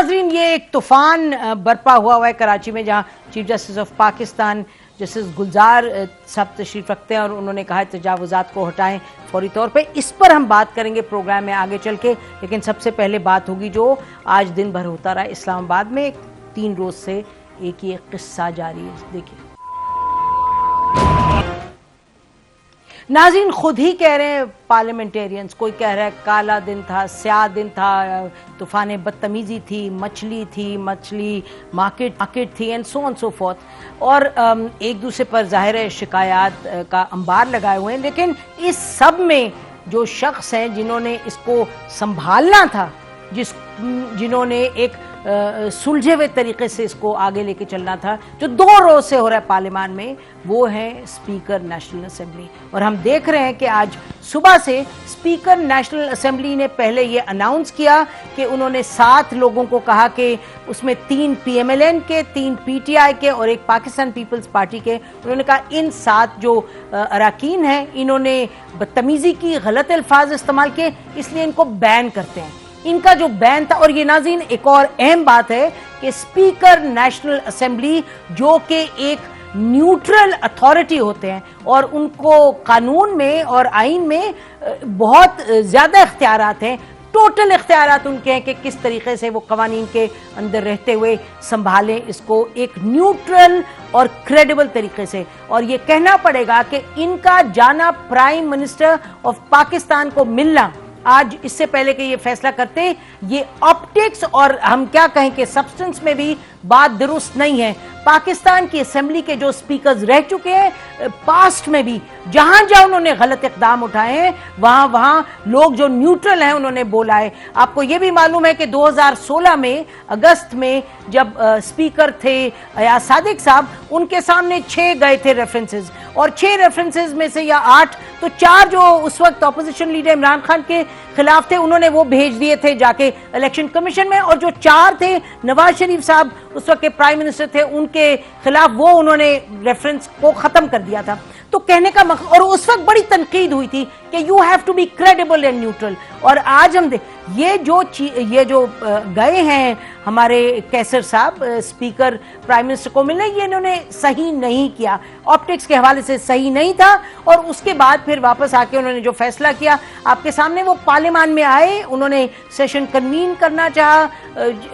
नाजरीन, ये एक तूफान बरपा हुआ है कराची में, जहां chief justice of Pakistan justice Gulzar साहब तशरीफ रखते हैं और उन्होंने कहा तजावुजात को हटाएं फौरी तौर पे। इस पर हम बात करेंगे प्रोग्राम में आगे चल के, लेकिन सबसे पहले बात होगी जो आज दिन भर होता रहा इस्लामाबाद में। 3 रोज से एक ही एक किस्सा जारी है। देखिए नाज़रीन, खुद ही कह रहे हैं पार्लियामेंटेरियंस, कोई कह रहा है काला दिन था, स्याह दिन था, तूफान बदतमीजी थी, मछली मार्केट थी and so on so fourth. और एक दूसरे पर जाहिर है शिकायत का अंबार लगाए हुए हैं। लेकिन इस सब में जो शख्स हैं जिन्होंने इसको संभालना था, जिन्होंने एक सुलझे हुए तरीके से इसको आगे लेके चलना था, जो 2 रोज से हो रहा है पार्लियामान में, वो है स्पीकर नेशनल असेंबली। और हम देख रहे हैं कि आज सुबह से स्पीकर नेशनल असेंबली ने पहले ये अनाउंस किया कि उन्होंने 7 लोगों को कहा कि उसमें 3 PMLN के, 3 PTI के और 1 पाकिस्तान पीपल्स पार्टी के। उन्होंने कहा इन 7 जो अरकान हैं इन्होंने बदतमीजी की, गलत अल्फाज इस्तेमाल किए, इसलिए इनको बैन करते हैं। इनका जो बैन था, और ये नाज़रीन एक और अहम बात है कि स्पीकर नेशनल असेंबली जो कि एक न्यूट्रल अथॉरिटी होते हैं और उनको कानून में और आइन में बहुत ज़्यादा इख्तियारात हैं, टोटल इख्तियारात उनके हैं कि किस तरीके से वो कवानीन के अंदर रहते हुए संभालें इसको एक न्यूट्रल और क्रेडिबल तरीके से। और ये कहना पड़ेगा कि इनका जाना, प्राइम मिनिस्टर ऑफ पाकिस्तान को मिलना, आज इससे पहले कि ये फैसला करते, ये ऑप्टिक्स और हम क्या कहें कि सब्सटेंस में भी बात दुरुस्त नहीं है। पाकिस्तान की असेंबली के जो स्पीकर्स रह चुके हैं पास्ट में भी, जहां जहां उन्होंने गलत इकदाम उठाए हैं, वहां वहां लोग जो न्यूट्रल हैं उन्होंने बोला है। आपको ये भी मालूम है कि 2016 में अगस्त में जब स्पीकर थे अयाज सादिक साहब, उनके सामने 6 गए थे रेफरेंसेस, और 6 रेफरेंसेस में से या 8 तो 4 जो उस वक्त अपोजिशन लीडर इमरान खान के खिलाफ थे, उन्होंने वो भेज दिए थे जाके इलेक्शन कमीशन में, और जो 4 थे नवाज शरीफ साहब उस वक्त के प्राइम मिनिस्टर थे, उनके खिलाफ वो उन्होंने रेफरेंस को खत्म कर दिया था। तो कहने का मकसद, और उस वक्त बड़ी तनकीद हुई थी कि you have to be credible and neutral. और आज हम ये जो गए हैं हमारे कैसर साहब स्पीकर प्राइम मिनिस्टर को मिलने, ये इन्होंने सही नहीं किया, ऑप्टिक्स के हवाले से सही नहीं था। और उसके बाद फिर वापस आके उन्होंने जो फैसला किया आपके सामने, वो पार्लियामान में आए, उन्होंने सेशन कन्वीन करना चाहा,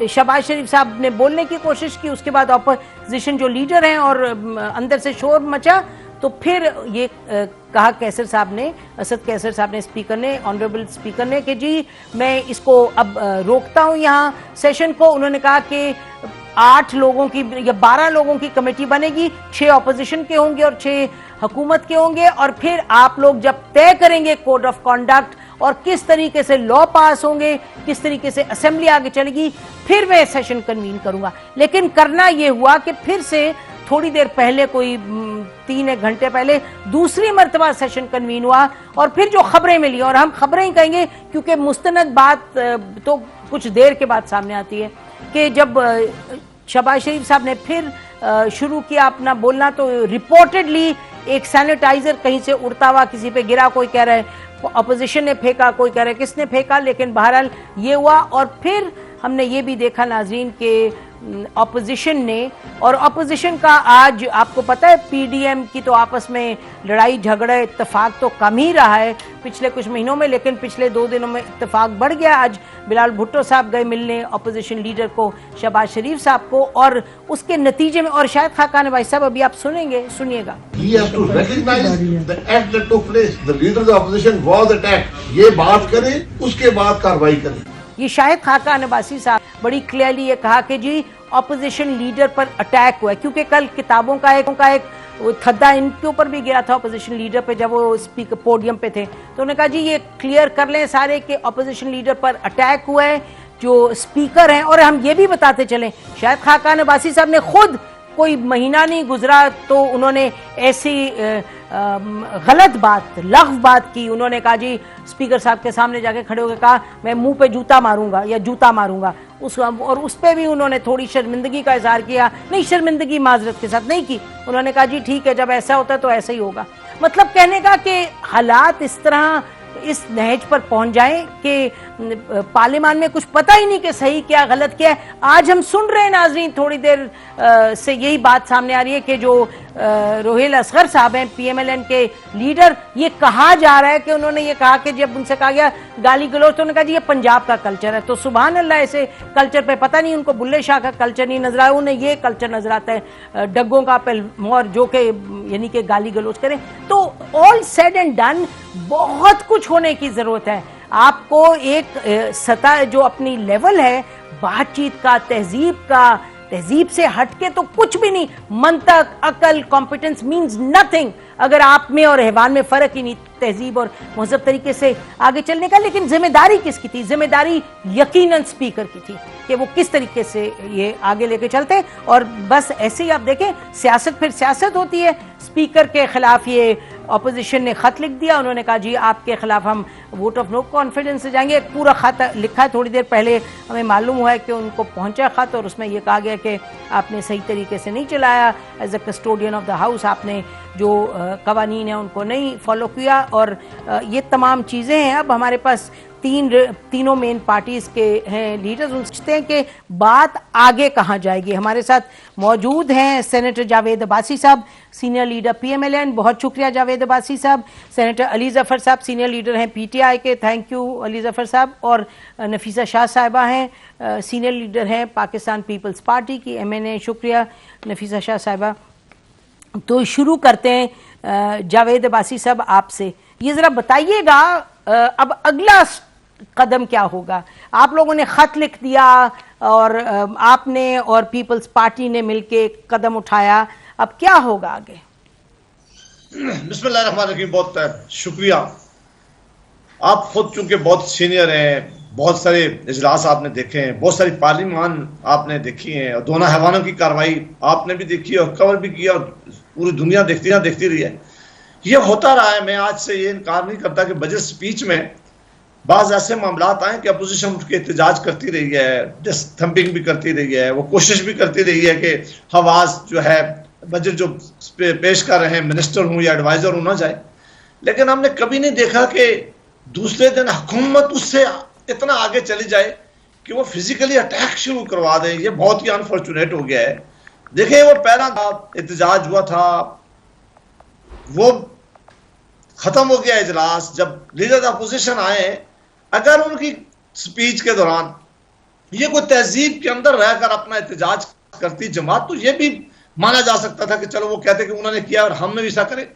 शहबाज शरीफ साहब ने बोलने की कोशिश की, उसके बाद अपोजिशन जो लीडर हैं और अंदर से शोर मचा, तो फिर ये कहा कैसर साहब ने, असद कैसर साहब ने, स्पीकर ने, ऑनरेबल स्पीकर ने, कि जी मैं इसको अब रोकता हूं यहाँ सेशन को। उन्होंने कहा कि 8 लोगों की या 12 लोगों की कमेटी बनेगी, 6 ऑपोजिशन के होंगे और 6 हुकूमत के होंगे, और फिर आप लोग जब तय करेंगे कोड ऑफ कॉन्डक्ट और किस तरीके से लॉ पास होंगे, किस तरीके से असेंबली आगे चलेगी, फिर मैं सेशन कन्वीन करूंगा। लेकिन करना यह हुआ कि फिर से थोड़ी देर पहले, कोई 3-1 घंटे पहले, दूसरी मर्तबा सेशन कन्वीन हुआ, और फिर जो खबरें मिली, और हम खबरें ही कहेंगे क्योंकि मुस्तनद बात तो कुछ देर के बाद सामने आती है, कि जब शहबाज शरीफ साहब ने फिर शुरू किया अपना बोलना, तो रिपोर्टेडली एक सैनिटाइजर कहीं से उड़ता हुआ किसी पे गिरा, कोई कह रहा है अपोजिशन ने फेंका, कोई कह रहा है किसने फेंका, लेकिन बहरहाल ये हुआ। और फिर हमने ये भी देखा नाजरीन के ऑपोजिशन ने, और ऑपोजिशन का आज आपको पता है PDM की तो आपस में लड़ाई झगड़ा इत्तेफाक तो कम ही रहा है पिछले कुछ महीनों में, लेकिन पिछले 2 दिनों में इत्तेफाक बढ़ गया। आज बिलाल भुट्टो साहब गए मिलने ऑपोजिशन लीडर को, शहबाज शरीफ साहब को, और उसके नतीजे में, और शायद खाकान भाई साहब अभी आप सुनिएगा। ये बात करें, उसके बाद कार्रवाई करें। ये शायद खाकान अब्बासी साहब बड़ी क्लियरली ये कहा कि जी ऑपोजिशन लीडर पर अटैक हुआ है, क्योंकि कल किताबों का एक थद्दा इनके ऊपर भी गिरा था ऑपोजिशन लीडर पे जब वो स्पीकर पोडियम पे थे। तो उन्होंने कहा जी ये क्लियर कर लें सारे कि ऑपोजिशन लीडर पर अटैक हुआ है, जो स्पीकर हैं। और हम ये भी बताते चलें, शायद खाकान अब्बासी साहब ने खुद कोई महीना नहीं गुजरा तो उन्होंने ऐसी गलत बात, लग़्व बात की। उन्होंने कहा जी स्पीकर साहब के सामने जाके खड़े होकर कहा मैं मुंह पे जूता मारूंगा या जूता मारूंगा, और उस पर भी उन्होंने थोड़ी शर्मिंदगी का इजहार किया। नहीं, शर्मिंदगी माजरत के साथ नहीं की, उन्होंने कहा जी ठीक है, जब ऐसा होता है तो ऐसा ही होगा। मतलब कहने का कि हालात इस तरह इस नहज पर पहुंच जाएं कि पार्लियामान में कुछ पता ही नहीं कि सही क्या गलत क्या है। आज हम सुन रहे हैं नाजरीन, थोड़ी देर से यही बात सामने आ रही है कि जो रोहिल असगर साहब हैं पीएमएलएन के लीडर, ये कहा जा रहा है कि उन्होंने ये कहा कि जब उनसे कहा गया गाली गलौज तो उन्होंने कहा जी ये पंजाब का कल्चर है। तो सुभान अल्लाह, ऐसे कल्चर पे पता नहीं उनको बुल्ले शाह का कल्चर नहीं नजर आया, उन्हें ये कल्चर नजर आता है डग्गों का पेलमोर जो कि यानी कि गाली गलौज करें। तो ऑल सेड एंड डन बहुत कुछ होने की जरूरत है। आपको एक सतह जो अपनी लेवल है बातचीत का, तहजीब से हटके तो कुछ भी नहीं। मंतक, अकल, कॉम्पिटेंस मीन्स नथिंग अगर आप में और हैवान में फर्क ही नहीं तहजीब और महजब तरीके से आगे चलने का। लेकिन जिम्मेदारी किसकी थी? जिम्मेदारी यकीनन स्पीकर की थी कि वो किस तरीके से ये आगे लेके चलते। और बस ऐसे ही आप देखें, सियासत फिर सियासत होती है। स्पीकर के खिलाफ ये ऑपोजिशन ने खत लिख दिया, उन्होंने कहा जी आपके खिलाफ हम वोट ऑफ नो कॉन्फिडेंस से जाएंगे। एक पूरा खत लिखा है, थोड़ी देर पहले हमें मालूम हुआ है कि उनको पहुंचा खत और उसमें यह कहा गया कि आपने सही तरीके से नहीं चलाया, as a custodian of the house आपने जो कवानीन है उनको नहीं फॉलो किया। और ये तमाम चीज़ें हैं। अब हमारे पास तीनों मेन पार्टीज के हैं लीडर्स, सोचते हैं कि बात आगे कहाँ जाएगी। हमारे साथ मौजूद हैं सेनेटर जावेद अब्बासी साहब, सीनियर लीडर पीएमएलएन, बहुत शुक्रिया जावेद अब्बासी साहब। सेनेटर अली जफर साहब सीनियर लीडर हैं पीटीआई के, थैंक यू अली जफर साहब। और नफीसा शाह साहिबा हैं, सीनियर लीडर हैं पाकिस्तान पीपल्स पार्टी की, एमएनए, शुक्रिया नफीसा शाह साहिबा। तो शुरू करते हैं जावेद अब्बासी साहब आपसे, ये ज़रा बताइएगा अब अगला कदम क्या होगा? आप लोगों ने खत लिख दिया और आपने और पीपल्स पार्टी ने मिलके कदम उठाया, अब क्या होगा आगे? बिस्मिल्लाहिर्रहमानिर्रहीम, बहुत शुक्रिया। आप खुद चूंकि बहुत सीनियर हैं, बहुत सारे इजलास आपने देखे हैं, बहुत सारी पार्लियामान आपने देखी हैं और दोनों हैवानों की कार्रवाई आपने भी देखी और कवर भी किया और पूरी दुनिया देखती रही है। ये होता रहा है। मैं आज से ये इनकार नहीं करता कि बजट स्पीच में बाज ऐसे मामलात आए कि अपोजिशन उठ के एहतजाज करती रही है, थंपिंग भी करती रही है, वो कोशिश भी करती रही है कि हवास जो है बजट जो पेश कर रहे हैं मिनिस्टर हूँ या एडवाइजर हूँ ना जाए। लेकिन हमने कभी नहीं देखा कि दूसरे दिन हुकूमत उससे इतना आगे चली जाए कि वो फिजिकली अटैक शुरू करवा दे। ये बहुत ही अनफॉर्चुनेट हो गया है। देखिए, वो पहला एहतजाज हुआ था, वो खत्म हो गया इजलास जब लीडर अपोजिशन आए। अगर उनकी स्पीच के दौरान ये कोई तहजीब के अंदर रहकर अपना एहतजाज करती जमात, तो ये भी माना जा सकता था कि चलो वो कहते कि उन्होंने किया और हमने भी ऐसा करें।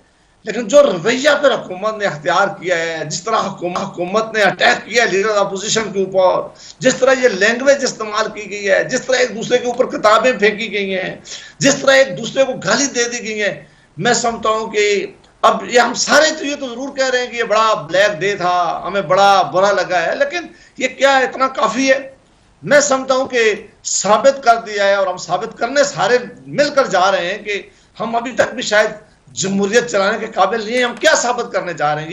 लेकिन जो रवैया पर हुकूमत ने अख्तियार किया है, जिस तरह हुकूमत ने अटैक किया लीडर अपोजिशन के ऊपर, जिस तरह ये लैंग्वेज इस्तेमाल की गई है, जिस तरह एक दूसरे के ऊपर किताबें फेंकी गई हैं, जिस तरह एक दूसरे को गाली दे दी गई है, मैं समझता हूं कि अब ये हम सारे तो ये तो जरूर कह रहे हैं कि ये बड़ा ब्लैक डे था, हमें बड़ा बुरा लगा है, लेकिन ये क्या इतना काफी है? मैं समझता हूं कि साबित कर दिया है और हम साबित करने सारे मिलकर जा रहे हैं कि हम अभी तक भी शायद जमहूरियत चलाने के काबिल नहीं है। हम क्या साबित करने जा रहे हैं?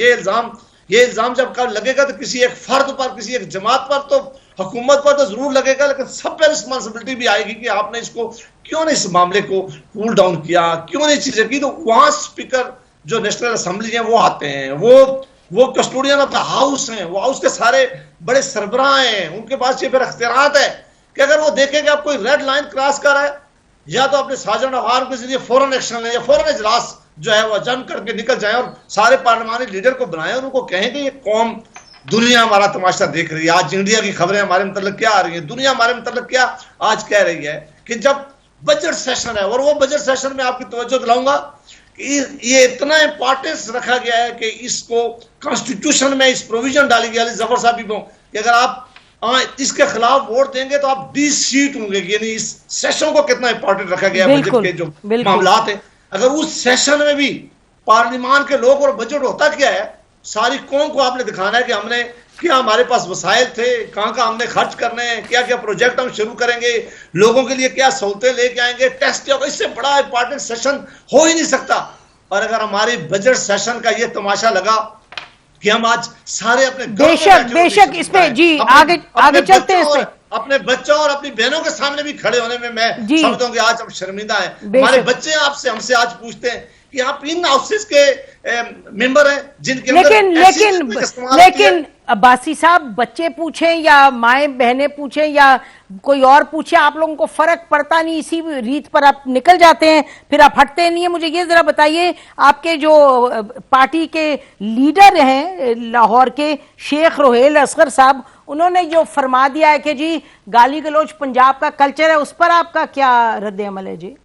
ये इल्जाम जब कब लगेगा तो किसी एक फर्द पर, किसी एक जमात पर, तो हुकूमत पर तो जरूर लगेगा, लेकिन सब पे रिस्पॉन्सिबिलिटी भी आएगी कि आपने इसको क्यों नहीं, इस मामले को कूल डाउन किया, क्यों नहीं चीजें की। तो वहां स्पीकर जो नेशनल असेंबली है वो आते हैं, वो कस्टोडियन ऑफ द हाउस हैं, वो हाउस के सारे बड़े सरबराह हैं, उनके पास ये फिर अख्तियारात है कि अगर वो देखें कि आप कोई रेड लाइन क्रॉस कर रहा है, या तो अपने साजन अवार के जरिए फौरन एक्शन लें या फौरन इजलास जो है वो अजम करके निकल जाए और सारे पार्लियामानी लीडर को बनाए और उनको कहें कि ये कौम, दुनिया हमारा तमाशा देख रही है। आज इंडिया की खबरें हमारे मतलब क्या आ रही है, दुनिया हमारे मतलब क्या आज कह रही है कि जब बजट सेशन है, और वो बजट सेशन में आपकी तवज्जो दिलाऊंगा कि ये इतना इंपॉर्टेंस रखा गया है कि इसको कॉन्स्टिट्यूशन में इस प्रोविजन डाली गई, जफर साहब भी कि अगर आप इसके खिलाफ वोट देंगे तो आप डिसीट होंगे। यानी इस सेशन को कितना इंपॉर्टेंट रखा गया है, बजट के जो मामलात है। अगर उस सेशन में भी पार्लियामान के लोग और बजट होता क्या है, सारी कौम को आपने दिखाना है कि हमने क्या, हमारे पास वसाइल थे, कहाँ हमने खर्च करने हैं, क्या क्या प्रोजेक्ट हम शुरू करेंगे, लोगों के लिए क्या सहूलतें लेके आएंगे, टेस्ट क्या होगा। इससे बड़ा इंपॉर्टेंट सेशन हो ही नहीं सकता। और अगर हमारी बजट सेशन का ये तमाशा लगा कि हम आज सारे अपने बेशक इस पे जी आगे चलते हैं, इस पे अपने बच्चों और अपनी बहनों के सामने भी खड़े होने में मैं जी। समझता हूं कि आज हम शर्मिंदा हैं। बेशक। हमारे बच्चे आपसे हमसे आज पूछते हैं कि आप इन हाउसेस के मेंबर हैं जिनके अंदर लेकिन ऐसी लेकिन चीज़ों का इस्तेमाल होती है। लेकिन अब्बासी साहब, बच्चे पूछें या माएँ बहनें पूछें या कोई और पूछे, आप लोगों को फर्क पड़ता नहीं, इसी रीत पर आप निकल जाते हैं, फिर आप हटते नहीं है। मुझे ये जरा बताइए, आपके जो पार्टी के लीडर हैं लाहौर के, शेख रोहेल असगर साहब, उन्होंने जो फरमा दिया है कि जी गाली गलौज पंजाब का कल्चर है, उस पर आपका क्या रद्द अमल है जी?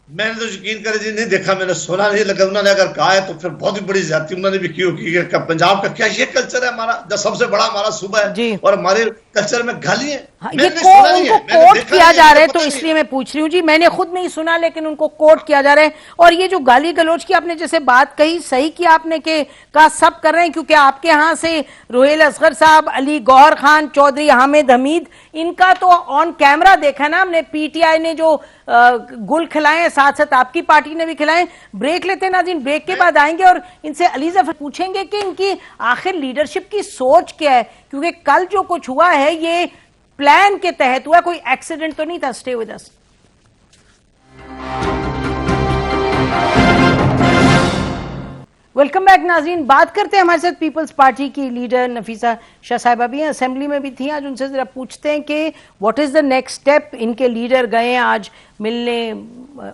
मैंने तो यकीन करे जी नहीं देखा, मैंने सुना नहीं, लगा उन्होंने अगर कहा है तो फिर बहुत ही बड़ी ज्यादती उन्होंने भी क्यों की है। पंजाब का क्या ये कल्चर है हमारा, जो सबसे बड़ा हमारा सूबा है और हमारे कल्चर में गाली है। हाँ, ये उनको कोट किया जा रहा है, तो इसलिए मैं पूछ रही हूँ जी। मैंने खुद नहीं सुना, लेकिन उनको कोट किया जा रहा है। और ये जो गाली गलौज की आपने जैसे बात कही, सही किया आपने कि कहा सब कर रहे हैं, क्योंकि आपके यहाँ से रोहेल असगर साहब, अली गौहर खान, चौधरी हामिद हमीद, इनका तो ऑन कैमरा देखा ना हमने। पीटीआई ने जो गुल खिलाए हैं, साथ साथ आपकी पार्टी ने भी खिलाए। ब्रेक लेते हैं नाज़रीन, ब्रेक के बाद आएंगे और इनसे अली ज़फ़र पूछेंगे कि इनकी आखिर लीडरशिप की सोच क्या है, क्योंकि कल जो कुछ हुआ है ये प्लान के तहत हुआ, कोई एक्सीडेंट तो नहीं था। Stay with us. Welcome back नाज़रीन। बात करते हैं, हमारे साथ पीपल्स पार्टी की लीडर नफीसा शाह साहिबा भी हैं, असेंबली में भी थी आज। उनसे जरा पूछते हैं कि what is the next step. इनके लीडर गए हैं आज मिलने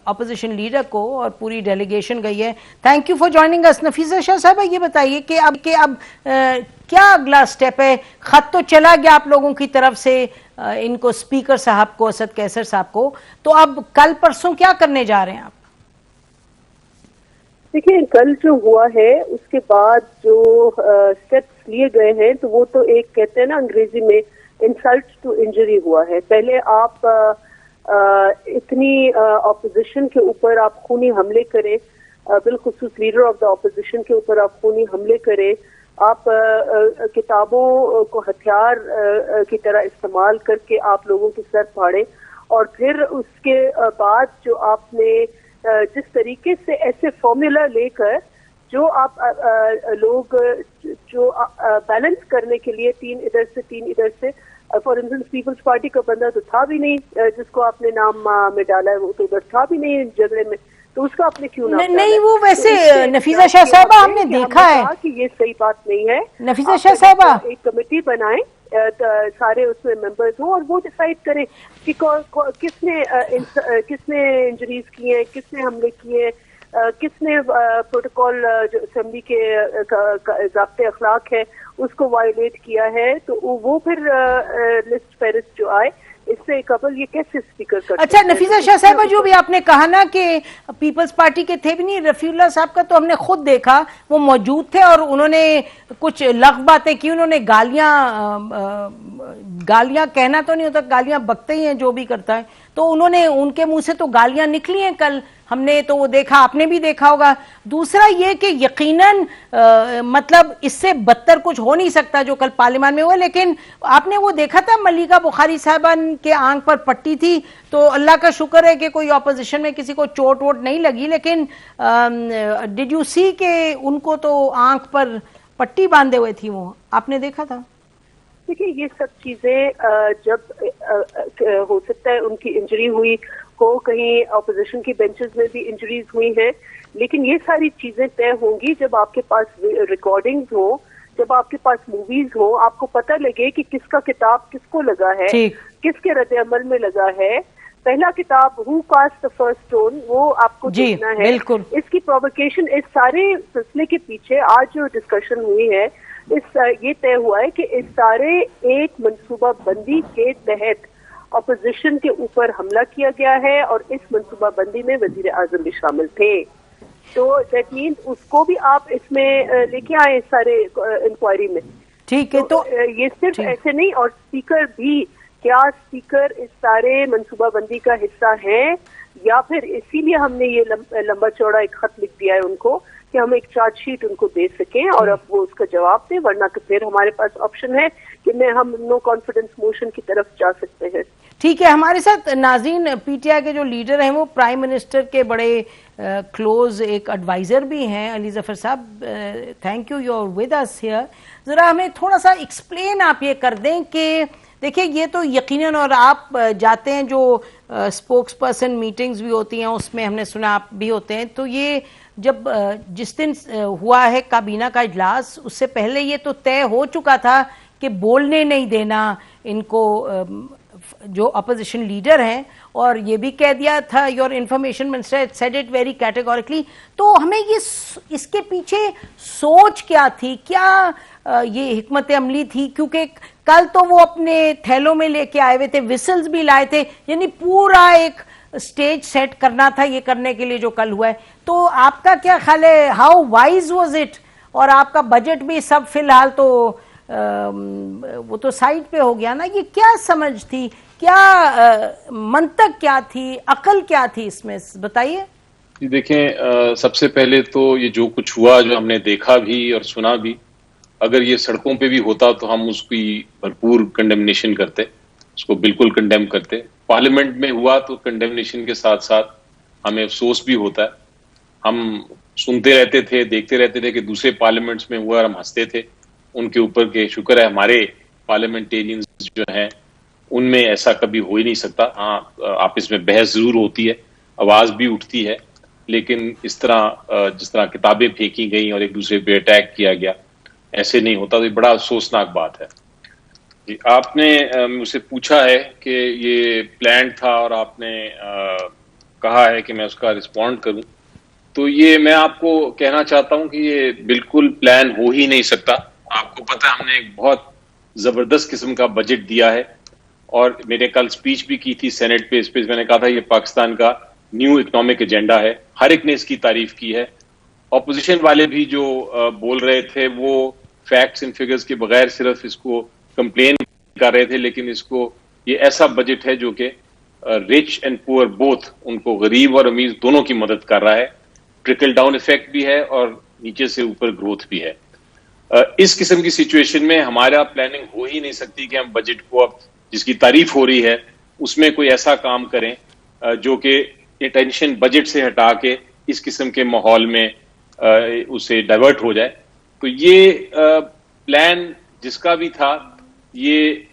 अपोजिशन लीडर को और पूरी डेलीगेशन गई है। Thank you for joining us. Nafisa Shah साहिबा, ये बताइए कि अब क्या अगला स्टेप है? खत तो चला गया आप लोगों की तरफ से इनको, स्पीकर साहब को, असद कैसर साहब को, तो अब कल परसों क्या करने जा रहे हैं आप? देखिए, कल जो हुआ है उसके बाद जो स्टेप्स लिए गए हैं, तो वो तो एक कहते हैं ना अंग्रेजी में इंसल्ट टू इंजरी हुआ है। पहले आप इतनी ऑपोजिशन के ऊपर आप खूनी हमले करें, बिलखुसूस लीडर ऑफ द ऑपोजिशन के ऊपर आप खूनी हमले करें, आप किताबों को हथियार की तरह इस्तेमाल करके आप लोगों के सर फाड़े, और फिर उसके बाद जो आपने जिस तरीके से ऐसे फॉर्मूला लेकर जो आप लोग जो बैलेंस करने के लिए तीन इधर से तीन इधर से, फॉर इंस्टेंस पीपल्स पार्टी का बंदा तो था भी नहीं जिसको आपने नाम में डाला है, वो तो उधर था भी नहीं झगड़े में, तो उसका आपने क्यों नाम नहीं वो वैसे तो नफीसा शाह साहबा हमने देखा है कि ये सही बात नहीं है। नफीसा शाह साहबा एक कमेटी बनाए, सारे उसमें मेंबर्स हो और वो डिसाइड करें कि किसने इंजरीज की हैं, किसने हमले किए, किसने प्रोटोकॉल जो असेंबली के ज़ाब्ते अखलाक है उसको वायलेट किया है। तो वो फिर लिस्ट फेरिस्ट जो आए, इससे कबल ये कैसे स्पीकर करते हैं। अच्छा नफीसा शाह साहबा, जो भी आपने कहा ना कि पीपल्स पार्टी के थे भी नहीं, रफीउल्लाह साहब का तो हमने खुद देखा, वो मौजूद थे और उन्होंने कुछ लग बातें की, उन्होंने गालियां कहना तो नहीं होता, गालियां बकते ही हैं जो भी करता है, तो उन्होंने, उनके मुंह से तो गालियां निकली हैं कल, हमने तो वो देखा, आपने भी देखा होगा। दूसरा ये कि यकीनन मतलब इससे बदतर कुछ हो नहीं सकता जो कल पार्लियामेंट में हुआ, लेकिन आपने वो देखा था मलिका बुखारी साहबान के आंख पर पट्टी थी, तो अल्लाह का शुक्र है कि कोई ऑपोजिशन में किसी को चोट वोट नहीं लगी, लेकिन डिड यू सी के उनको तो आंख पर पट्टी बांधे हुए थी, वो आपने देखा था? देखिए, ये सब चीजें जब हो सकता है उनकी इंजरी हुई हो, कहीं ऑपोजिशन की बेंचेस में भी इंजरीज हुई हैं, लेकिन ये सारी चीजें तय होंगी जब आपके पास रिकॉर्डिंग्स हो, जब आपके पास मूवीज हो, आपको पता लगे कि किसका किताब किसको लगा है, किसके रद्द अमल में लगा है। पहला किताब who cast the first stone, वो आपको देखना है। इसकी प्रोवोकेशन, इस सारे सिलसिले के पीछे आज जो डिस्कशन हुई है, ये तय हुआ है कि इस सारे एक मंसूबा बंदी के तहत ऑपोजिशन के ऊपर हमला किया गया है और इस मंसूबा बंदी में वजीर आजम भी शामिल थे। तो दैट मीन्स उसको भी आप इसमें लेके आए सारे इंक्वायरी में। ठीक है, तो ये सिर्फ ऐसे नहीं, और स्पीकर भी, क्या स्पीकर इस सारे मंसूबा बंदी का हिस्सा है, या फिर इसीलिए हमने ये लंबा चौड़ा एक खत लिख दिया है उनको कि हम एक चार्जशीट उनको दे सकें और अब वो उसका जवाब दें, वरना कि फिर हमारे पास ऑप्शन है कि हम नो कॉन्फिडेंस मोशन की तरफ जा सकते हैं। ठीक है, हमारे साथ नाज़रीन पीटीआई के जो लीडर हैं वो प्राइम मिनिस्टर के बड़े क्लोज एक एडवाइजर भी हैं, अली ज़फ़र साहब, thank you, you are with us here. ज़रा हमें थोड़ा सा एक्सप्लेन आप ये कर दें कि देखिए ये तो यकीनन, और आप जाते हैं जो स्पोक्स पर्सन मीटिंग्स भी होती हैं उसमें हमने सुना आप भी होते हैं, तो ये जब जिस दिन हुआ है काबीना का इजलास, उससे पहले ये तो तय हो चुका था कि बोलने नहीं देना इनको जो अपोजिशन लीडर हैं, और ये भी कह दिया था, your information minister said it very categorically. तो हमें ये इसके पीछे सोच क्या थी, क्या ये हिकमत अमली थी? क्योंकि कल तो वो अपने थैलों में लेके आए हुए थे, विसल्स भी लाए थे, यानी पूरा एक स्टेज सेट करना था ये करने के लिए जो कल हुआ है। तो आपका क्या ख्याल है, हाउ वाइज वाज इट? और आपका बजट भी सब फिलहाल तो वो तो साइड पे हो गया ना, ये क्या समझ थी, क्या मंतक क्या थी, अकल क्या थी इसमें, बताइए। देखें, सबसे पहले तो ये जो कुछ हुआ, जो हमने देखा भी और सुना भी, अगर ये सड़कों पे भी होता तो हम उसकी भरपूर कंडेमनेशन करते, उसको बिल्कुल कंडेम करते। पार्लियामेंट में हुआ तो कंडेमनेशन के साथ साथ हमें अफसोस भी होता है। हम सुनते रहते थे, देखते रहते थे कि दूसरे पार्लियामेंट्स में हुआ और हम हंसते थे उनके ऊपर के। शुक्र है हमारे पार्लियामेंटेरियंस जो हैं उनमें ऐसा कभी हो ही नहीं सकता। हाँ, आपस में बहस जरूर होती है, आवाज भी उठती है, लेकिन इस तरह जिस तरह किताबें फेंकी गई और एक दूसरे पे अटैक किया गया, ऐसे नहीं होता। तो ये बड़ा अफसोसनाक बात है। आपने मुझसे पूछा है कि ये प्लान था और आपने कहा है कि मैं उसका रिस्पॉन्ड करूं, तो ये मैं आपको कहना चाहता हूं कि ये बिल्कुल प्लान हो ही नहीं सकता। आपको पता है हमने एक बहुत जबरदस्त किस्म का बजट दिया है, और मेरे कल स्पीच भी की थी सेनेट पे। इस पे मैंने कहा था ये पाकिस्तान का न्यू इकोनॉमिक एजेंडा है, हर एक ने इसकी तारीफ की है। ऑपोजिशन वाले भी जो बोल रहे थे वो फैक्ट्स एंड फिगर्स के बगैर सिर्फ इसको कंप्लेन कर रहे थे, लेकिन इसको ये ऐसा बजट है जो कि रिच एंड पुअर बोथ, उनको गरीब और अमीर दोनों की मदद कर रहा है। ट्रिकल डाउन इफेक्ट भी है और नीचे से ऊपर ग्रोथ भी है। इस किस्म की सिचुएशन में हमारा प्लानिंग हो ही नहीं सकती कि हम बजट को, अब जिसकी तारीफ हो रही है उसमें कोई ऐसा काम करें जो कि अटेंशन बजट से हटा के इस किस्म के माहौल में उसे डाइवर्ट हो जाए। तो ये प्लान जिसका भी था, ये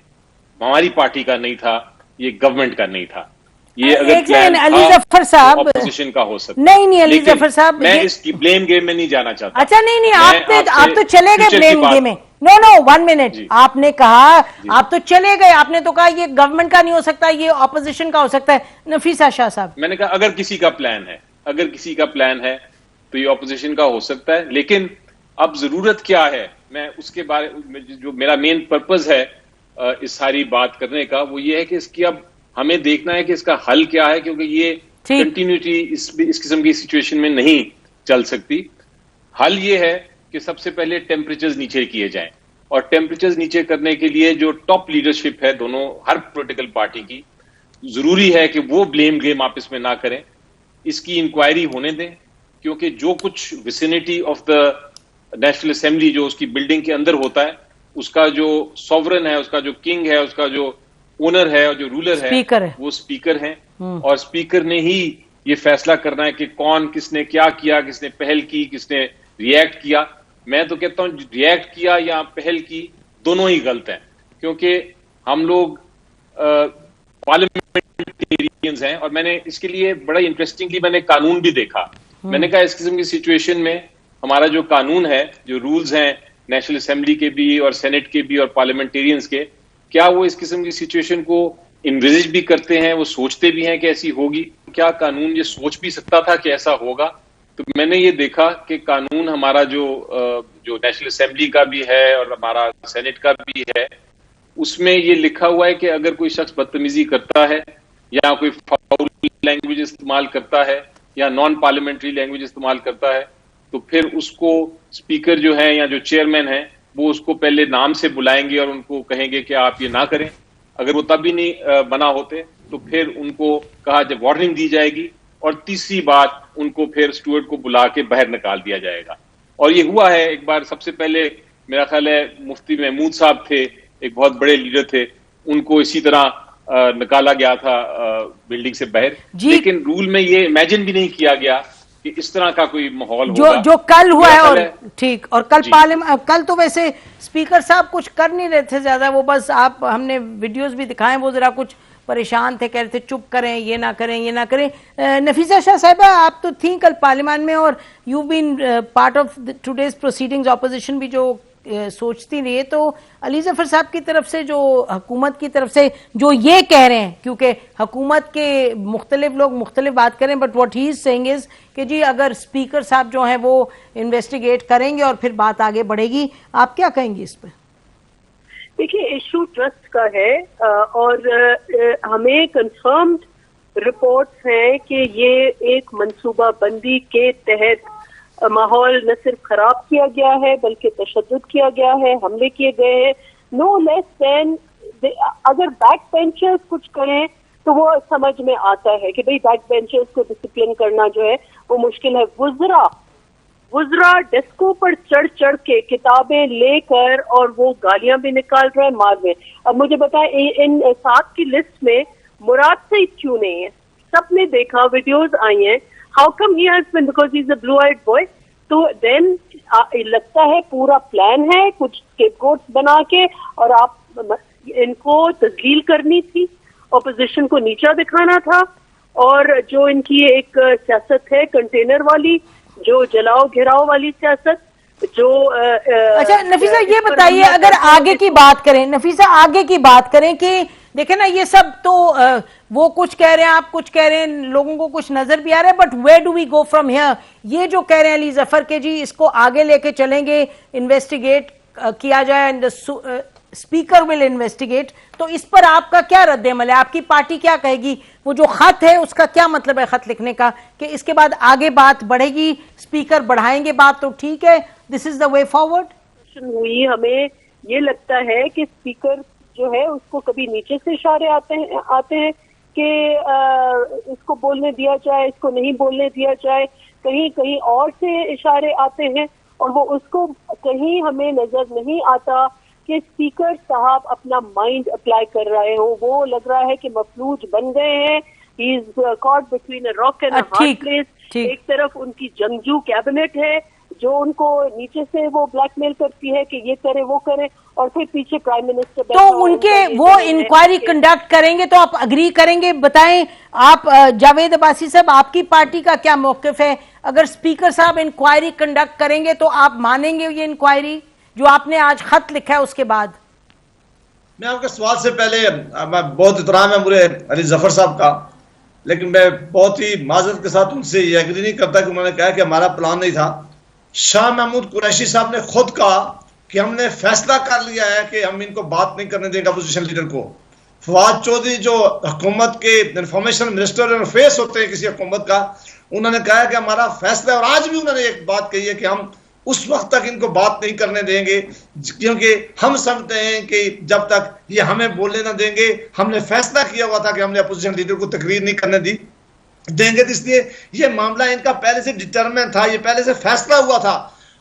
हमारी पार्टी का नहीं था, ये गवर्नमेंट का नहीं था। ये अगर प्लान अली जफर साहब ऑपोजिशन का हो सकता। नहीं अली जफर साहब, मैं इसकी ब्लेम गेम में नहीं जाना चाहता। अच्छा नहीं आप तो चले गए ब्लेम गेम में। नो 1 मिनट, आपने कहा आप तो चले गए, आपने तो कहा ये गवर्नमेंट का नहीं हो सकता, ये ऑपोजिशन का हो सकता है। नफीसा शाह साहब, मैंने कहा अगर किसी का प्लान है, अगर किसी का प्लान है तो ये ऑपोजिशन का हो सकता है, लेकिन अब जरूरत क्या है, मैं उसके बारे में, जो मेरा मेन पर्पस है इस सारी बात करने का, वो ये है कि इसकी अब हमें देखना है कि इसका हल क्या है, क्योंकि ये कंटिन्यूटी इस किस्म की सिचुएशन में नहीं चल सकती। हल ये है कि सबसे पहले टेम्परेचर्स नीचे किए जाएं, और टेम्परेचर्स नीचे करने के लिए जो टॉप लीडरशिप है दोनों, हर पॉलिटिकल पार्टी की, जरूरी है कि वो ब्लेम गेम आपस में ना करें, इसकी इंक्वायरी होने दें। क्योंकि जो कुछ vicinity of the national assembly, जो उसकी बिल्डिंग के अंदर होता है, उसका जो सॉवरन है, उसका जो किंग है, उसका जो ओनर है और जो रूलर है, वो स्पीकर हैं। और स्पीकर ने ही ये फैसला करना है कि कौन, किसने क्या किया, किसने पहल की, किसने रिएक्ट किया। मैं तो कहता हूं रिएक्ट किया या पहल की, दोनों ही गलत हैं, क्योंकि हम लोग पार्लियामेंटेरियंस हैं। और मैंने इसके लिए बड़ा इंटरेस्टिंगली मैंने कानून भी देखा। मैंने कहा इस किस्म की सिचुएशन में हमारा जो कानून है, जो रूल्स हैं नेशनल असेंबली के भी और सेनेट के भी और पार्लियामेंटेरियंस के, क्या वो इस किस्म की सिचुएशन को इन्विजिज भी करते हैं, वो सोचते भी हैं कि ऐसी होगी? क्या कानून ये सोच भी सकता था कि ऐसा होगा? तो मैंने ये देखा कि कानून हमारा जो नेशनल असेंबली का भी है और हमारा सेनेट का भी है, उसमें ये लिखा हुआ है कि अगर कोई शख्स बदतमीजी करता है या कोई फाउल लैंग्वेज इस्तेमाल करता है या नॉन पार्लियामेंट्री लैंग्वेज इस्तेमाल करता है, तो फिर उसको स्पीकर जो है या जो चेयरमैन है, वो उसको पहले नाम से बुलाएंगे और उनको कहेंगे कि आप ये ना करें। अगर वो तब भी नहीं बना होते तो फिर उनको कहा जब वार्निंग दी जाएगी, और तीसरी बात उनको फिर स्टूअर्ड को बुला के बाहर निकाल दिया जाएगा। और ये हुआ है एक बार। सबसे पहले मेरा ख्याल है मुफ्ती महमूद साहब थे, एक बहुत बड़े लीडर थे, उनको इसी तरह निकाला गया था बिल्डिंग से बाहर। लेकिन रूल में ये इमेजिन भी नहीं किया गया कि इस तरह का कोई माहौल जो होगा। जो कल हुआ है। और है। ठीक, और कल जी। पार्लियामेंट, कल तो वैसे स्पीकर साहब कुछ कर नहीं रहे थे ज्यादा, वो बस आप हमने वीडियोस भी दिखाए, वो जरा कुछ परेशान थे, कह रहे थे चुप करें, ये ना करें, ये ना करें। नफीसा शाह साहिबा, आप तो थी कल पार्लियामेंट में और you been part of today's proceedings, opposition भी जो सोचती रही है, तो अली जफर साहब की तरफ से, जो हुकूमत की तरफ से जो ये कह रहे हैं, क्योंकि हुकूमत के मुख्तलिफ लोग मुख्तलिफ बात करें, but what he is saying is कि जी अगर स्पीकर साहब जो हैं वो इन्वेस्टिगेट करेंगे और फिर बात आगे बढ़ेगी, आप क्या कहेंगे इस पर? देखिए, इशू ट्रस्ट का है और हमें कंफर्म्ड रिपोर्ट्स हैं कि ये एक मंसूबा बंदी के तहत माहौल न सिर्फ खराब किया गया है बल्कि तशद्दुद किया गया है, हमले किए गए हैं। नो लेस देन, अगर बैक बेंचर्स कुछ करें तो वो समझ में आता है कि भाई बैक बेंचर्स को डिसिप्लिन करना जो है वो मुश्किल है। वुज़रा डेस्कों पर चढ़ चढ़ के किताबें लेकर और वो गालियां भी निकाल रहे हैं, मार रहे हैं। अब मुझे बताएं, इन 7 की लिस्ट में मुराद सईद क्यों नहीं है? सबने देखा, वीडियोस आई हैं। How come he has been, because he is a blue eyed boy. तो देन लगता है पूरा प्लान है, कुछ स्केपगोट्स बना के, और आप इनको तस्लील करनी थी, ऑपोजिशन को नीचा दिखाना था। और जो इनकी एक सियासत है कंटेनर वाली, जो जलाओ घिराओ वाली सियासत, जो अच्छा नफीसा, ये बताइए, अगर आगे की बात करें, नफीसा आगे की बात करें कि देखें ना, ये सब तो वो कुछ कह रहे हैं, आप कुछ कह रहे हैं, लोगों को कुछ नजर भी आ रहा है, but where do we go from here? ये जो कह रहे हैं अली जफर के जी इसको आगे लेके चलेंगे, इन्वेस्टिगेट किया जाए, एंड स्पीकर विल इन्वेस्टिगेट, तो इस पर आपका क्या रद्द-ए-अमल है? आपकी पार्टी क्या कहेगी? वो जो खत है उसका क्या मतलब है, खत लिखने का, कि इसके बाद आगे बात बढ़ेगी, स्पीकर बढ़ाएंगे बात तो ठीक है, this is the way forward? हुई, हमें ये लगता है कि स्पीकर जो है उसको कभी नीचे से इशारे आते हैं कि इसको बोलने दिया जाए, इसको नहीं बोलने दिया जाए, कहीं कहीं और से इशारे आते हैं, और वो उसको कहीं हमें नजर नहीं आता कि स्पीकर साहब अपना माइंड अप्लाई कर रहे हो। वो लग रहा है कि मफलूज बन गए हैं, he is caught between a rock and a hard place. एक तरफ उनकी जंगजू कैबिनेट है जो उनको नीचे से वो ब्लैकमेल करती है कि ये करे वो करे, और फिर पीछे प्राइम मिनिस्टर, तो उनके वो इंक्वायरी कंडक्ट करेंगे तो आप अग्री करेंगे? बताएं आप, जावेद अब्बासी साहब, आपकी पार्टी का क्या मौकिफ है? अगर स्पीकर साहब इंक्वायरी कंडक्ट करेंगे तो आप मानेंगे ये इंक्वायरी जो आपने आज खत लिखा है उसके बाद? मैं आपके सवाल से पहले, मैं बहुत एहतराम है मुझे अली जफर साहब का, लेकिन मैं बहुत ही माजरत के साथ उनसे ये एग्री नहीं करता कि उन्होंने कहा कि हमारा प्लान नहीं था। शाह महमूद कुरैशी साहब ने खुद कहा कि हमने फैसला कर लिया है कि हम इनको बात नहीं करने देंगे अपोजिशन लीडर को। फवाद चौधरी जो हुकूमत के इंफॉर्मेशन मिनिस्टर फेस होते हैं किसी हुकूमत का, उन्होंने कहा कि हमारा फैसला है, और आज भी उन्होंने एक बात कही है कि हम उस वक्त तक इनको बात नहीं करने देंगे, क्योंकि हम समझते हैं कि जब तक ये हमें बोलने ना देंगे, हमने फैसला किया हुआ था कि हमने अपोजिशन लीडर को तकरीर नहीं करने दी देंगे, तो इसलिए ये मामला इनका पहले से डिटरमिन था, ये पहले से फैसला हुआ था।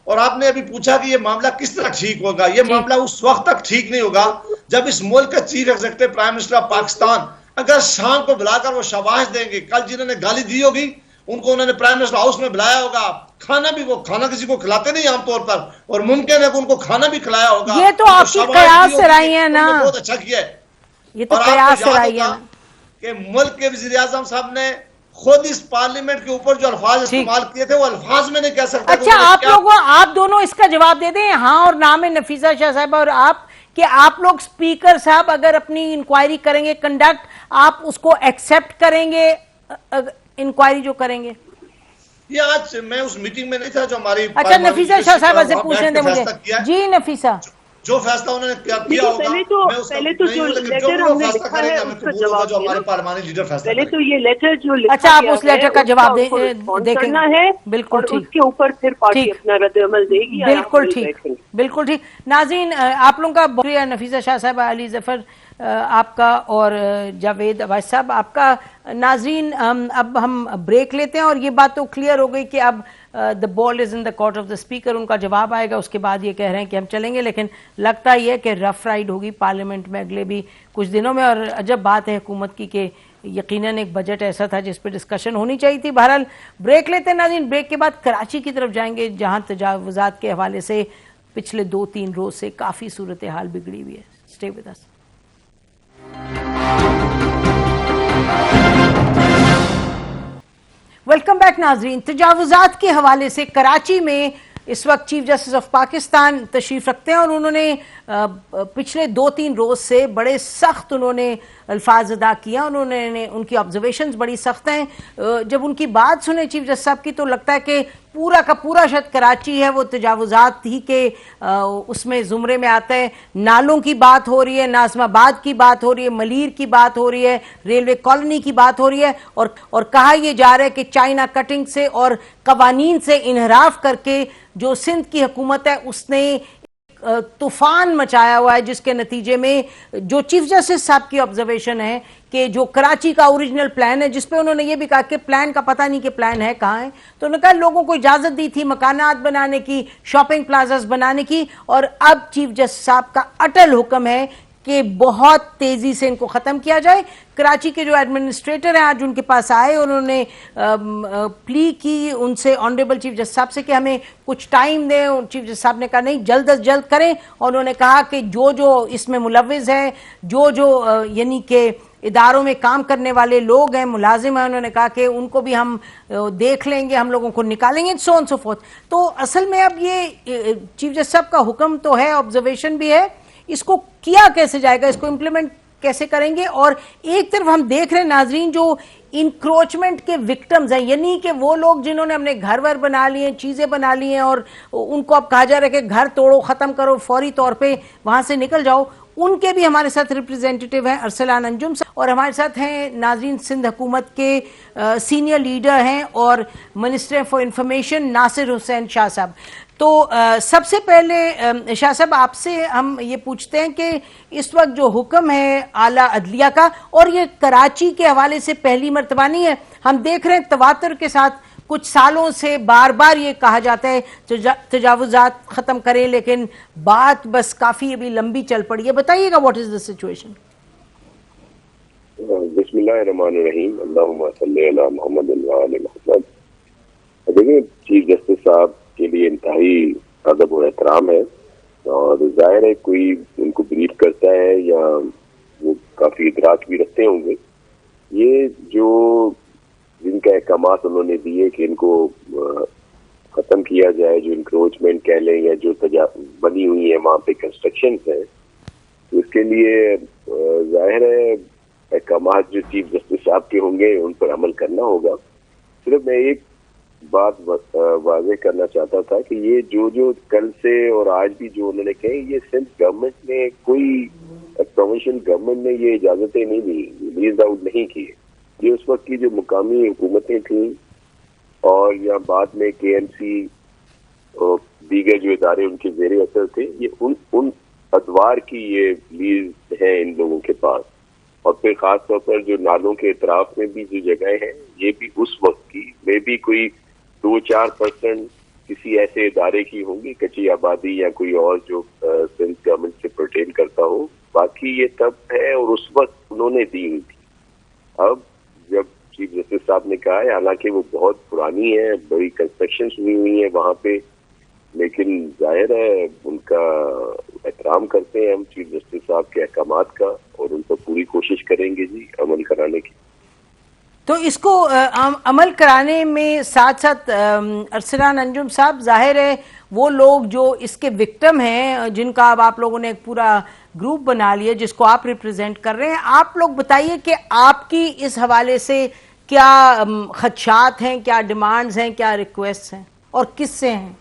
और आपने अभी पूछा कि ये मामला किस तरह ठीक होगा, ये मामला उस वक्त तक ठीक नहीं होगा जब इस मुल्क का chief executive prime minister of Pakistan अगर शाम को बुलाकर वो शाबाश देंगे, कल जिन्होंने गाली दी होगी उनको उन्होंने प्राइम मिनिस्टर हाउस में बुलाया होगा, खाना भी, वो खाना किसी को खिलाते नहीं आमतौर पर, और मुमकिन है कि उनको खाना भी खिलाया होगा। ये तो आपकी कयास सराही है ना, बहुत अच्छा किया है, ये तो कयास सराही है कि मुल्क के वजीर आजम साहब ने खुद इस पार्लियामेंट के ऊपर जो अल्फाज इस्तेमाल किए थे वो अल्फाज में नहीं कह सकते। अच्छा, आप दोनों इसका जवाब दे दें, हाँ और ना में, नफीसा शाह साहब और आप, कि आप लोग स्पीकर साहब अगर अपनी इंक्वायरी करेंगे कंडक्ट, आप उसको एक्सेप्ट करेंगे इंक्वायरी जो करेंगे? ये आज मैं उस मीटिंग में नहीं था जो हमारी, अच्छा नफीसा शाह साहब से पूछने दें मुझे। जी नफीसा, जो फैसला उन्होंने किया होगा, पहले तो जो लेटर हमने लिखा है उसका जवाब, जो हमारे पार्लियामेंट लीडर फैसला, पहले तो ये लेटर जो लिखा, अच्छा आप उस लेटर का जवाब देखेंगे है, बिल्कुल ठीक, उसके ऊपर फिर पार्टी अपना रद्द-ए-अमल देगी। बिल्कुल ठीक, बिल्कुल ठीक। नाज़रीन, आप लोगों का बहुत शुक्रिया, नफीसा शाह साहब, अली जफर आपका, और जावेद अब्बासी साहब आपका। नाज़रीन, अब हम ब्रेक लेते हैं, और ये बात तो क्लियर हो गई कि अब the ball is in the court of the speaker, उनका जवाब आएगा, उसके बाद ये कह रहे हैं कि हम चलेंगे, लेकिन लगता ही है कि रफ राइड होगी पार्लियामेंट में अगले भी कुछ दिनों में। और अजब बात है हुकूमत की कि यकीनन एक बजट ऐसा था जिस पर डिस्कशन होनी चाहिए थी। बहरहाल ब्रेक लेते हैं नाज़रीन, ब्रेक के बाद कराची की तरफ जाएंगे जहां तजावुज़ात के हवाले से पिछले 2-3 रोज से काफ़ी सूरत हाल बिगड़ी हुई है। Stay with us. Welcome back नाजरीन। तजावुज़ात के हवाले से कराची में इस वक्त चीफ जस्टिस ऑफ पाकिस्तान तशरीफ रखते हैं और उन्होंने पिछले 2-3 रोज से बड़े सख्त उन्होंने अल्फाज अदा किया। उन्होंने उनकी ऑब्जर्वेशंस बड़ी सख्त हैं। जब उनकी बात सुने चीफ जस्टिस साहब की तो लगता है कि पूरा का पूरा शायद कराची है वो तजावुज़ात ही के उसमें ज़ुमरे में आता है। नालों की बात हो रही है, नाज़माबाद की बात हो रही है, मलीर की बात हो रही है, रेलवे कॉलोनी की बात हो रही है और कहा यह जा रहा है कि चाइना कटिंग से और कवानीन से इनहराफ करके जो सिंध की हुकूमत है उसने तूफान मचाया हुआ है, जिसके नतीजे में जो चीफ जस्टिस साहब की ऑब्जर्वेशन है कि जो कराची का ओरिजिनल प्लान है, जिसपे उन्होंने ये भी कहा कि प्लान का पता नहीं कि प्लान है कहाँ है, तो उन्होंने कहा लोगों को इजाजत दी थी मकानात बनाने की, शॉपिंग प्लाजास बनाने की, और अब चीफ जस्टिस साहब का अटल हुक्म है कि बहुत तेजी से इनको खत्म किया जाए। कराची के जो एडमिनिस्ट्रेटर हैं आज उनके पास आए, उन्होंने प्ली की उनसे ऑनरेबल चीफ जस्टिस साहब से कि हमें कुछ टाइम दें। चीफ जस्टिस साहब ने कहा नहीं, जल्द अज जल्द करें। और उन्होंने कहा कि जो जो इसमें मुलव्विज़ है, जो जो यानी कि इदारों में काम करने वाले लोग हैं, मुलाजिम हैं, उन्होंने कहा कि उनको भी हम देख लेंगे, हम लोगों को निकालेंगे, सो ऑन सो फोर्थ। तो असल में अब ये चीफ जस्टिस साहब का हुक्म तो है, ऑब्जर्वेशन भी है, इसको किया कैसे जाएगा, इसको इम्प्लीमेंट कैसे करेंगे। और एक तरफ हम देख रहे हैं नाजरीन जो इंक्रोचमेंट के विक्टिम्स हैं, यानी कि वो लोग जिन्होंने अपने घर वर बना लिए, चीजें बना ली हैं और उनको अब कहा जा रहा है कि घर तोड़ो, खत्म करो, फौरी तौर पे वहां से निकल जाओ, उनके भी हमारे साथ रिप्रेजेंटेटिव हैं अरसलान अंजुम और हमारे साथ हैं नाजरीन सिंध हुकूमत के सीनियर लीडर हैं और minister for information Nasir Hussain Shah साहब। तो सबसे पहले शाह साहब आपसे हम ये पूछते हैं कि इस वक्त जो हुक्म है आला अदलिया का, और ये कराची के हवाले से पहली मर्तबा नहीं है, हम देख रहे हैं तवातर के साथ कुछ सालों से बार बार ये कहा जाता है तजावुज़ात खत्म करें, लेकिन बात बस काफी अभी लंबी चल पड़ी है। बताइएगा व्हाट इज द सिचुएशन। बिस्मिल्लाहिर्रहमानिर्रहीम, अल्लाहुम्मा सल्ली अला मुहम्मद व आले मुहम्मद। देखिए, चीफ जस्टिस साहब के लिए इंतहाई अदब और एहतराम है और जाहिर है कोई उनको ब्रीफ करता है या वो काफी इदराक भी रखते होंगे। ये जो जिनका अहकामात उन्होंने दिए कि इनको खत्म किया जाए, जो इंक्रोचमेंट कह लें या जो बनी हुई है वहाँ पे कंस्ट्रक्शन है, तो इसके लिए जाहिर है अहकामात जो चीफ जस्टिस साहब के होंगे उन पर अमल करना होगा। सिर्फ मैं एक बात वाज़ेह करना चाहता था कि ये जो कल से और आज भी जो उन्होंने कहे, ये सिंध गवर्नमेंट ने कोई प्रोविंशियल गवर्नमेंट ने ये इजाजतें नहीं दी, रिलीज आउट नहीं किए। ये उस वक्त की जो मुकामी हुकूमतें थी और या बाद में KMC और दीगर जो इदारे उनके ज़ेरे असर थे, ये उन अदवार की ये लीज है इन लोगों के पास। और फिर खास तौर पर जो नालों के इतराफ में भी जो जगह है, ये भी उस वक्त की में भी कोई 2-4% किसी ऐसे इदारे की होंगी, कच्ची आबादी या कोई और जो सिंध गवर्नमेंट से पर्टेन करता हो। बाकी ये तब है और उस वक्त उन्होंने दी हुई थी। अब जब चीफ जस्टिस साहब ने कहा है, हालांकि वो बहुत पुरानी है, बड़ी कंस्ट्रक्शन हुई है वहाँ पे, लेकिन जाहिर है उनका एहतराम करते हैं हम चीफ जस्टिस साहब के अहकामात का और उन पर पूरी कोशिश करेंगे जी अमल कराने की। तो इसको अमल कराने में साथ साथ अरसलान अंजुम साहब, जाहिर है वो लोग जो इसके विक्टिम हैं, जिनका अब आप लोगों ने एक पूरा ग्रुप बना लिया जिसको आप रिप्रेजेंट कर रहे हैं, आप लोग बताइए कि आपकी इस हवाले से क्या खदशात हैं, क्या डिमांड्स हैं, क्या रिक्वेस्ट हैं और किससे हैं।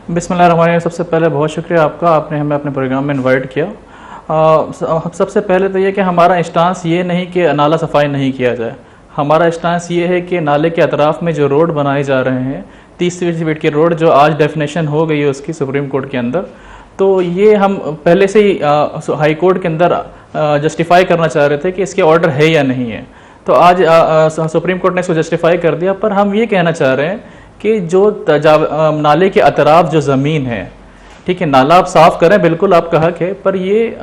बिस्मिल्लाहिर्रहमानिर्रहीम। सबसे पहले बहुत शुक्रिया आपका, आपने हमें अपने प्रोग्राम में इनवाइट किया। सबसे पहले तो ये कि हमारा स्टांस ये नहीं कि नाला सफाई नहीं किया जाए, हमारा स्टांस ये है कि नाले के अतराफ़ में जो रोड बनाए जा रहे हैं 30 फीट की रोड, जो आज डेफिनेशन हो गई है उसकी सुप्रीम कोर्ट के अंदर, तो ये हम पहले से ही हाई कोर्ट के अंदर जस्टिफाई करना चाह रहे थे कि इसके ऑर्डर है या नहीं है। तो आज सुप्रीम कोर्ट ने इसको जस्टिफाई कर दिया। पर हम ये कहना चाह रहे हैं कि जो नाले के अतराफ़ जो ज़मीन है, ठीक है, नाला आप साफ़ करें, बिल्कुल आपका हक है, पर ये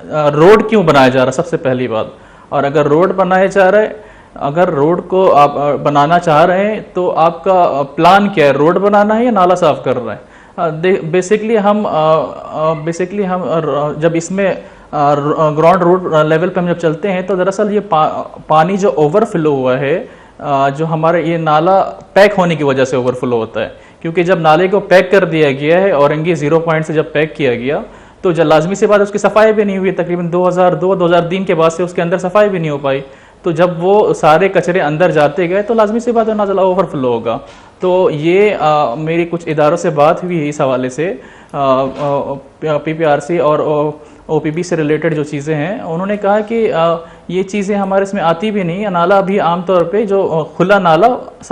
रोड क्यों बनाया जा रहा है, सबसे पहली बात। और अगर रोड बनाया जा रहा है, अगर रोड को आप बनाना चाह रहे हैं तो आपका प्लान क्या है, रोड बनाना है या नाला साफ कर रहे हैं। बेसिकली हम जब इसमें ग्राउंड रूट लेवल पे हम जब चलते हैं तो दरअसल ये पानी जो ओवरफ्लो हुआ है, जो हमारे ये नाला पैक होने की वजह से ओवरफ्लो होता है, क्योंकि जब नाले को पैक कर दिया गया है औरंगी 0 पॉइंट से जब पैक किया गया तो जब लाजमी सी बात उसकी सफाई भी नहीं हुई, तकरीबन 2002-2003 के बाद से उसके अंदर सफाई भी नहीं हो पाई। तो जब वो सारे कचरे अंदर जाते गए तो लाजमी सी बात है नाला ओवरफ्लो होगा। तो ये मेरी कुछ इदारों से बात हुई है इस हवाले से, PPRC और OPB से रिलेटेड जो चीज़ें हैं, उन्होंने कहा कि ये चीज़ें हमारे इसमें आती भी नहीं है। नाला भी आमतौर पे जो खुला नाला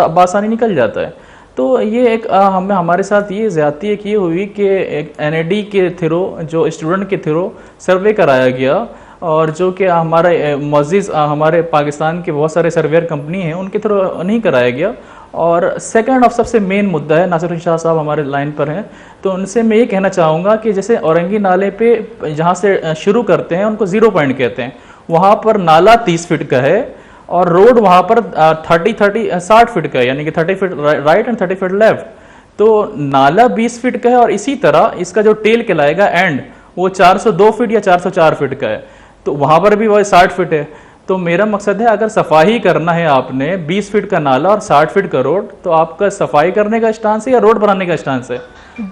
बासानी निकल जाता है। तो ये एक हमारे साथ ये ज़्यादती की हुई कि एक NAD के थ्रू, जो स्टूडेंट के थ्रू सर्वे कराया गया, और जो कि हमारे मुअज़्ज़िज़ हमारे पाकिस्तान के बहुत सारे सर्वेयर कंपनी हैं उनके थ्रू नहीं कराया गया। और सेकंड ऑफ सबसे मेन मुद्दा है, नासिरुद्दीन शाह साहब हमारे लाइन पर हैं, तो उनसे मैं ये कहना चाहूँगा कि जैसे औरंगी नाले पे जहाँ से शुरू करते हैं उनको 0 पॉइंट कहते हैं, वहाँ पर नाला 30 फीट का है और रोड वहाँ पर 60 फीट का है, यानी कि 30 feet right and 30 feet left. तो नाला 20 फीट का है और इसी तरह इसका जो टेल कहलाएगा एंड वो 402 फीट या 404 फीट का है, तो वहाँ पर भी वह 60 फीट है। तो मेरा मकसद है अगर सफाई करना है आपने 20 फीट का नाला और 60 फीट का रोड, तो आपका सफाई करने का स्टांस है या रोड बनाने का स्टांस है।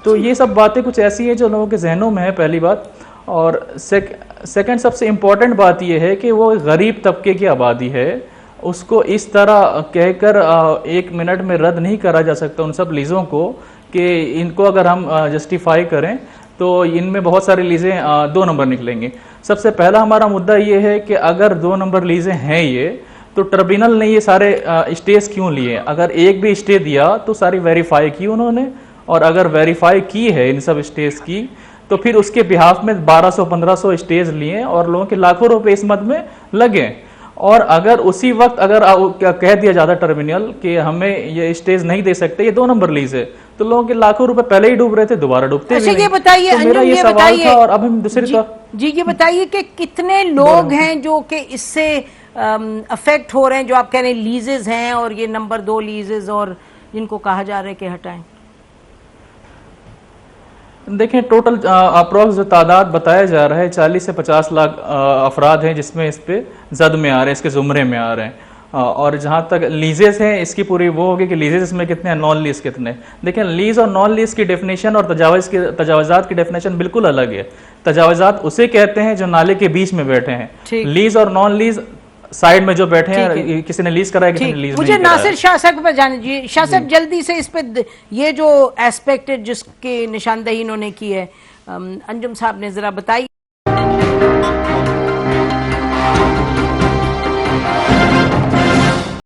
तो ये सब बातें कुछ ऐसी है जो लोगों के जहनों में है, पहली बात। और सेकंड सबसे इम्पोर्टेंट बात यह है कि वो गरीब तबके की आबादी है, उसको इस तरह कहकर 1 मिनट में रद्द नहीं करा जा सकता उन सब लीज़ों को, कि इनको अगर हम जस्टिफाई करें तो इनमें बहुत सारी लीज़ें 2 नंबर निकलेंगी। सबसे पहला हमारा मुद्दा ये है कि अगर 2 नंबर लीज़ें हैं ये, तो ट्रिब्यूनल ने ये सारे स्टेज क्यों लिए। अगर एक भी स्टे दिया तो सारी वेरीफाई की उन्होंने, और अगर वेरीफाई की है इन सब स्टेज की तो फिर उसके बिहाफ में 1200-1500 स्टेज लिए और लोगों के लाखों रुपए इस मद में लगे। और अगर उसी वक्त अगर कह दिया जाता टर्मिनल कि हमें ये स्टेज नहीं दे सकते, ये 2 नंबर लीज है, तो लोगों के लाखों रुपए पहले ही डूब रहे थे, दोबारा डूबते अच्छा, भी ये बताइए तो मेरा ये सवाल था। और अब हम दूसरी जी ये बताइए कि कितने लोग हैं जो कि इससे अफेक्ट हो रहे हैं, जो आप कह रहे हैं लीजेस हैं और ये नंबर 2 लीजेस और जिनको कहा जा रहा है कि हटाएं। देखें टोटल अप्रॉक्स जो तादाद बताया जा रहा है 40 से 50 लाख अफराद हैं जिसमें इस पे जद में आ रहे हैं, इसके जुमरे में आ रहे हैं। और जहाँ तक लीजेस हैं इसकी पूरी वो होगी कि लीजेस इसमें कितने हैं, नॉन लीज कितने। देखें लीज और नॉन लीज की डेफिनेशन और तजावजात की डेफिनेशन बिल्कुल अलग है। तजावजात उसे कहते हैं जो नाले के बीच में बैठे हैं, लीज और नॉन लीज साइड में जो बैठे हैं, किसी ने लीज कराया किसी ने लीज नहीं कराया। मुझे नासिर शाह साहब पर जाने दीजिए। शाह साहब जल्दी से इस पे ये जो एस्पेक्ट है जिसकी निशानदही इन्होंने की है, अंजुम साहब ने जरा बताई।